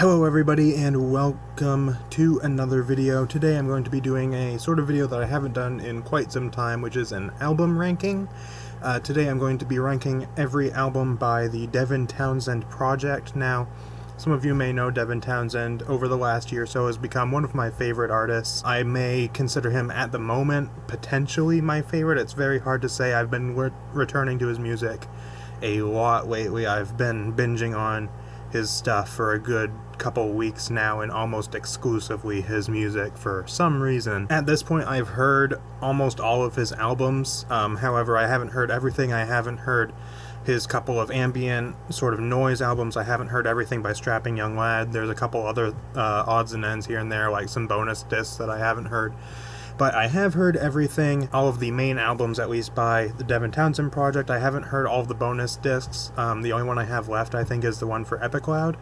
Hello everybody and welcome to another video. Today I'm going to be doing a sort of video that I haven't done in quite some time, which is an album ranking. Today I'm going to be ranking every album by the Devin Townsend Project. Now, some of you may know Devin Townsend over the last year or so has become one of my favorite artists. I may consider him at the moment potentially my favorite. It's very hard to say. I've been returning to his music a lot lately. I've been binging on his stuff for a good couple weeks now, and almost exclusively his music for some reason. At this point, I've heard almost all of his albums. However, I haven't heard everything. I haven't heard his couple of ambient sort of noise albums. I haven't heard everything by Strapping Young Lad. There's a couple other odds and ends here and there, like some bonus discs that I haven't heard. But I have heard everything, all of the main albums at least, by the Devin Townsend Project. I haven't heard all of the bonus discs. The only one I have left, I think, is the one for EpiCloud.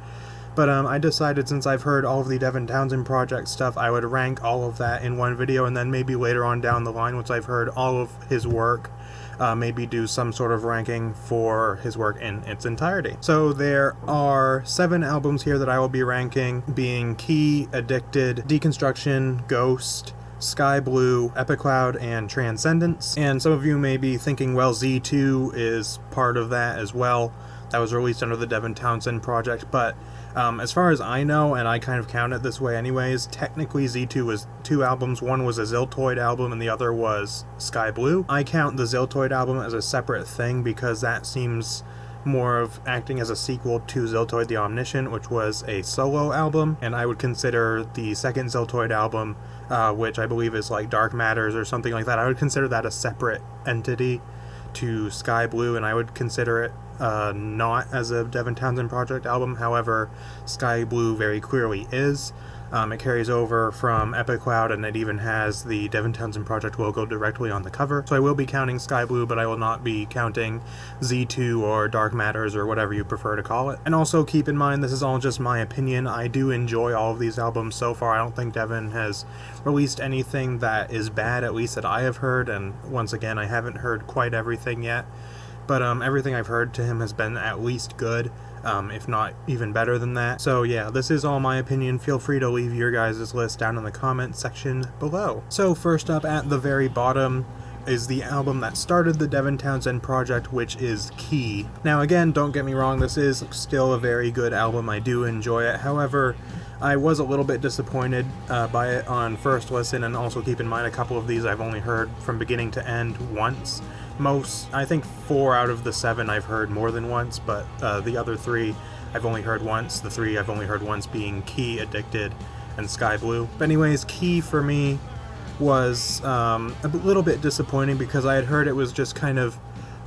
But I decided, since I've heard all of the Devin Townsend Project stuff, I would rank all of that in one video, and then maybe later on down the line, once I've heard all of his work, maybe do some sort of ranking for his work in its entirety. So there are 7 albums here that I will be ranking, being Key, Addicted, Deconstruction, Ghost, Sky Blue, EpiCloud, and Transcendence. And some of you may be thinking, well, Z2 is part of that as well. That was released under the Devin Townsend Project, but as far as I know, and I kind of count it this way anyways, technically Z2 was 2 albums. One was a Ziltoid album and the other was Sky Blue. I count the Ziltoid album as a separate thing because that seems more of acting as a sequel to Ziltoid the Omniscient, which was a solo album, and I would consider the second Ziltoid album, which I believe is like Dark Matters or something like that, I would consider that a separate entity to Sky Blue, and I would consider it not as a Devin Townsend Project album. However, Sky Blue very clearly is. It carries over from EpiCloud, and it even has the Devin Townsend Project logo directly on the cover. So I will be counting Sky Blue, but I will not be counting Z2 or Dark Matters or whatever you prefer to call it. And also keep in mind, this is all just my opinion. I do enjoy all of these albums so far. I don't think Devin has released anything that is bad, at least that I have heard, and once again, I haven't heard quite everything yet. But everything I've heard to him has been at least good, if not even better than that. So yeah, this is all my opinion. Feel free to leave your guys' list down in the comment section below. So first up at the very bottom is the album that started the Devin Townsend Project, which is Key. Now again, don't get me wrong, this is still a very good album. I do enjoy it. However, I was a little bit disappointed by it on first listen, and also keep in mind a couple of these I've only heard from beginning to end once. I think 4 out of the 7 I've heard more than once, but the other 3 I've only heard once. The 3 I've only heard once being Key, Addicted, and Sky Blue. But anyways, Key for me was a little bit disappointing because I had heard it was just kind of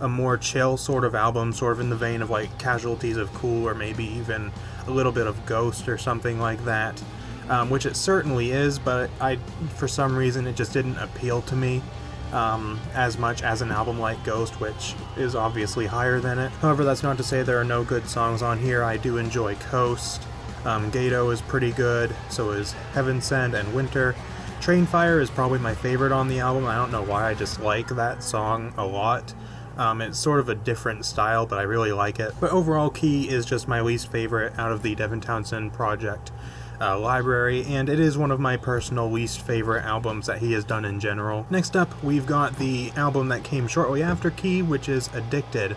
a more chill sort of album, sort of in the vein of like Casualties of Cool, or maybe even a little bit of Ghost or something like that, which it certainly is, but for some reason it just didn't appeal to me as much as an album like Ghost, which is obviously higher than it. However, that's not to say there are no good songs on here. I do enjoy Coast. Gato is pretty good, so is Heaven Send and Winter. Train Fire is probably my favorite on the album. I don't know why, I just like that song a lot. It's sort of a different style, but I really like it. But overall, Key is just my least favorite out of the Devin Townsend Project library, and it is one of my personal least favorite albums that he has done in general. Next up, we've got the album that came shortly after Key, which is Addicted.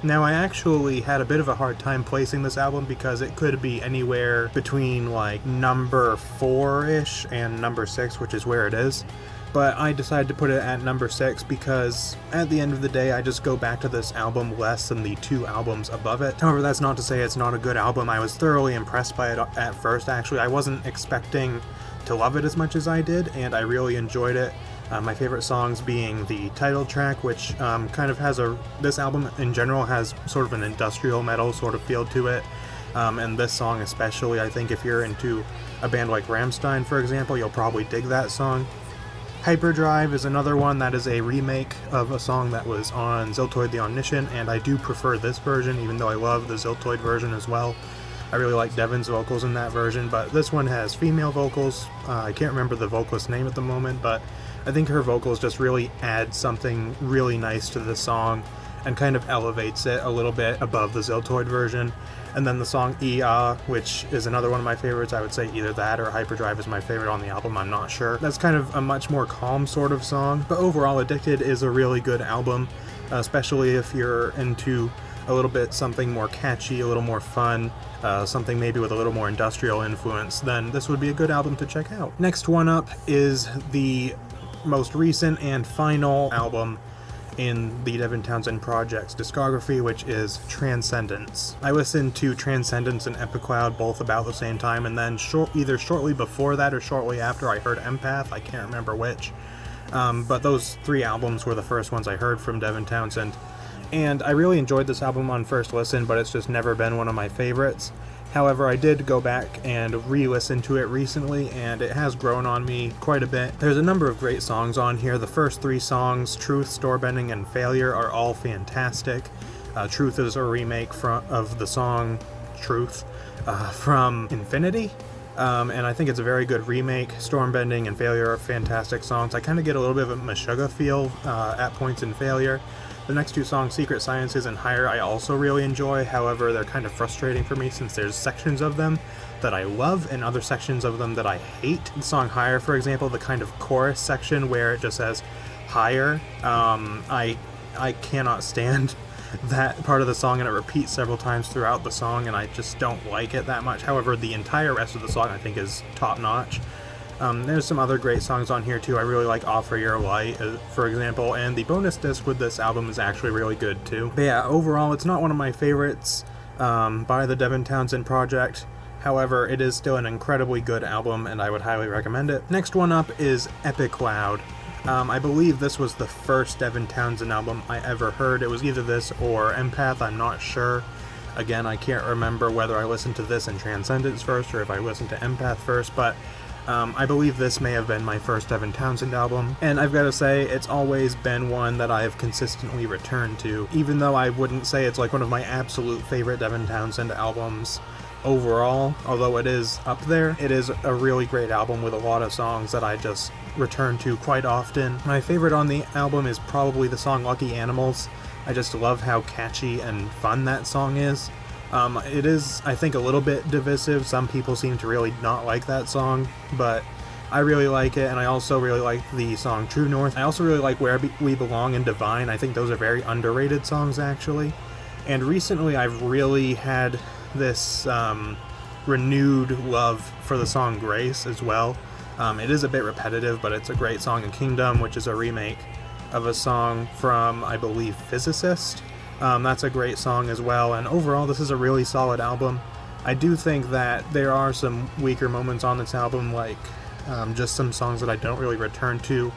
Now, I actually had a bit of a hard time placing this album because it could be anywhere between like number 4-ish and number 6, which is where it is. But I decided to put it at number 6 because at the end of the day, I just go back to this album less than the 2 albums above it. However, that's not to say it's not a good album. I was thoroughly impressed by it at first, actually. I wasn't expecting to love it as much as I did, and I really enjoyed it. My favorite songs being the title track, which kind of has this album in general has sort of an industrial metal sort of feel to it. And this song especially, I think if you're into a band like Rammstein, for example, you'll probably dig that song. Hyperdrive is another one that is a remake of a song that was on Ziltoid the Omniscient, and I do prefer this version, even though I love the Ziltoid version as well. I really like Devin's vocals in that version, but this one has female vocals. I can't remember the vocalist's name at the moment, but I think her vocals just really add something really nice to the song and kind of elevates it a little bit above the Ziltoid version. And then the song E-Ah, which is another one of my favorites. I would say either that or Hyperdrive is my favorite on the album, I'm not sure. That's kind of a much more calm sort of song, but overall Addicted is a really good album, especially if you're into a little bit something more catchy, a little more fun, something maybe with a little more industrial influence, then this would be a good album to check out. Next one up is the most recent and final album in the Devin Townsend Project's discography, which is Transcendence. I listened to Transcendence and Epic Cloud both about the same time, and then either shortly before that or shortly after I heard Empath, I can't remember which. But those three albums were the first ones I heard from Devin Townsend. And I really enjoyed this album on first listen, but it's just never been one of my favorites. However, I did go back and re-listen to it recently, and it has grown on me quite a bit. There's a number of great songs on here. The first three songs, Truth, Storebending, and Failure, are all fantastic. Truth is a remake of the song Truth from Infinity, and I think it's a very good remake. Stormbending and Failure are fantastic songs. I kind of get a little bit of a Meshuggah feel at points in Failure. The next two songs, Secret Sciences and Higher, I also really enjoy. However, they're kind of frustrating for me since there's sections of them that I love and other sections of them that I hate. The song Higher, for example, the kind of chorus section where it just says higher, I cannot stand that part of the song, and it repeats several times throughout the song, and I just don't like it that much. However, the entire rest of the song I think is top-notch. There's some other great songs on here too. I really like Offer Your Light, for example, and the bonus disc with this album is actually really good too. But yeah, overall, it's not one of my favorites by the Devin Townsend Project. However, it is still an incredibly good album, and I would highly recommend it. Next one up is Epic Cloud. I believe this was the first Devin Townsend album I ever heard. It was either this or Empath, I'm not sure. Again, I can't remember whether I listened to this and Transcendence first or if I listened to Empath first, but I believe this may have been my first Devin Townsend album, and I've got to say, it's always been one that I have consistently returned to, even though I wouldn't say it's like one of my absolute favorite Devin Townsend albums overall, although it is up there. It is a really great album with a lot of songs that I just return to quite often. My favorite on the album is probably the song Lucky Animals. I just love how catchy and fun that song is. It is, I think, a little bit divisive. Some people seem to really not like that song, but I really like it, and I also really like the song True North. I also really like Where We Belong and Divine. I think those are very underrated songs, actually. And recently I've really had this renewed love for the song Grace as well. It is a bit repetitive, but it's a great song. And Kingdom, which is a remake of a song from, I believe, Physicist. That's a great song as well, and overall this is a really solid album. I do think that there are some weaker moments on this album, like just some songs that I don't really return to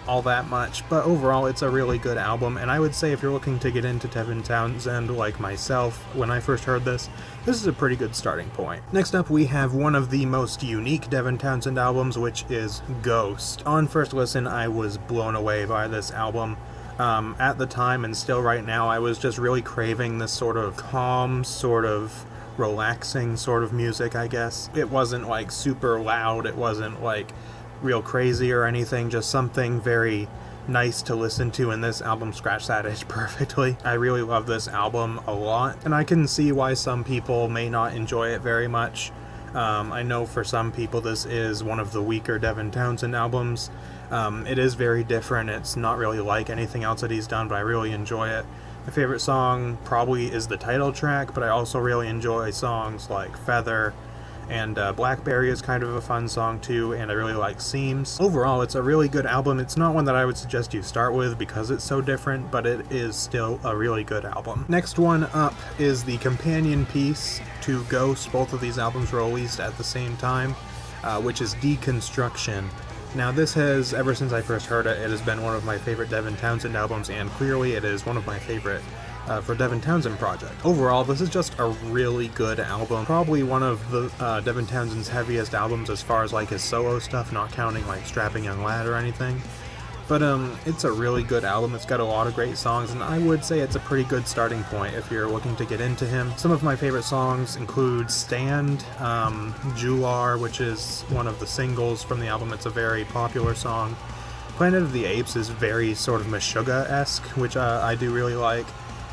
all that much, but overall it's a really good album, and I would say if you're looking to get into Devin Townsend like myself, when I first heard this is a pretty good starting point. Next up we have one of the most unique Devin Townsend albums, which is Ghost. On first listen I was blown away by this album. At the time, and still right now, I was just really craving this sort of calm, sort of relaxing sort of music, I guess. It wasn't like super loud, it wasn't like real crazy or anything, just something very nice to listen to, and this album scratched that itch perfectly. I really love this album a lot, and I can see why some people may not enjoy it very much. I know for some people this is one of the weaker Devin Townsend albums. It is very different. It's not really like anything else that he's done, but I really enjoy it. My favorite song probably is the title track, but I also really enjoy songs like Feather, and Blackberry is kind of a fun song too, and I really like Seams. Overall, it's a really good album. It's not one that I would suggest you start with because it's so different, but it is still a really good album. Next one up is the companion piece to Ghost. Both of these albums were released at the same time, which is Deconstruction. Now this has, ever since I first heard it, it has been one of my favorite Devin Townsend albums, and clearly it is one of my favorite for Devin Townsend Project. Overall, this is just a really good album. Probably one of the Devin Townsend's heaviest albums as far as like his solo stuff, not counting like Strapping Young Lad or anything. But it's a really good album. It's got a lot of great songs, and I would say it's a pretty good starting point if you're looking to get into him. Some of my favorite songs include Stand, Jular, which is one of the singles from the album. It's a very popular song. Planet of the Apes is very sort of Meshuggah-esque, which I do really like.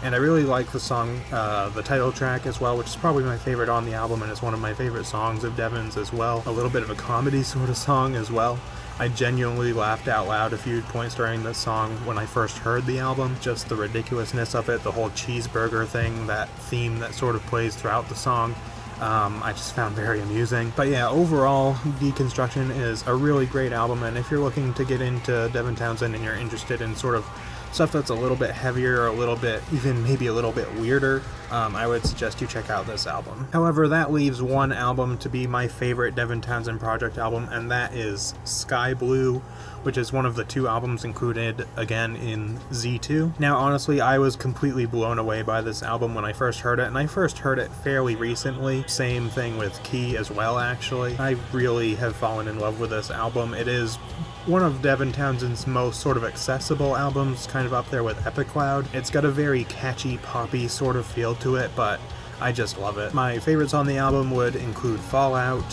And I really like the song, the title track as well, which is probably my favorite on the album, and it's one of my favorite songs of Devin's as well. A little bit of a comedy sort of song as well. I genuinely laughed out loud a few points during this song when I first heard the album. Just the ridiculousness of it, the whole cheeseburger thing, that theme that sort of plays throughout the song. I just found very amusing. But yeah, overall, Deconstruction is a really great album, and if you're looking to get into Devin Townsend and you're interested in sort of stuff that's a little bit heavier, or a little bit, even maybe a little bit weirder, I would suggest you check out this album. However, that leaves one album to be my favorite Devin Townsend Project album, and that is Sky Blue, which is one of the 2 albums included again in Z2. Now, honestly, I was completely blown away by this album when I first heard it, and I first heard it fairly recently. Same thing with Key as well, actually. I really have fallen in love with this album. It is one of Devin Townsend's most sort of accessible albums, kind of up there with Epic Cloud. It's got a very catchy, poppy sort of feel to it, but I just love it. My favorites on the album would include Fallout,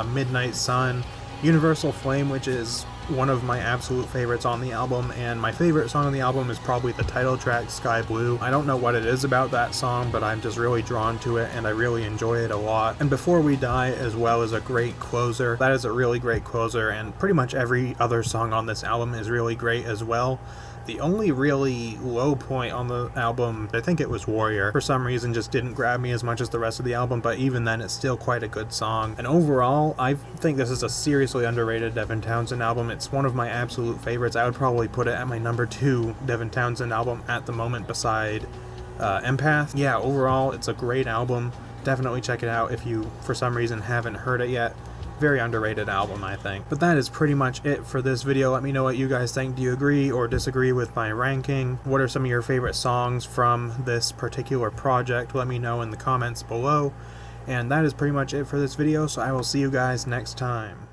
Midnight Sun, Universal Flame, which is one of my absolute favorites on the album, and my favorite song on the album is probably the title track, Sky Blue. I don't know what it is about that song, but I'm just really drawn to it, and I really enjoy it a lot. And Before We Die as well is a great closer. That is a really great closer, and pretty much every other song on this album is really great as well. The only really low point on the album, I think it was Warrior, for some reason just didn't grab me as much as the rest of the album, but even then it's still quite a good song. And overall, I think this is a seriously underrated Devin Townsend album. It's one of my absolute favorites. I would probably put it at my number 2 Devin Townsend album at the moment, beside Empath. Yeah, overall, it's a great album. Definitely check it out if you, for some reason, haven't heard it yet. Very underrated album, I think. But that is pretty much it for this video. Let me know what you guys think. Do you agree or disagree with my ranking? What are some of your favorite songs from this particular project? Let me know in the comments below. And that is pretty much it for this video, so I will see you guys next time.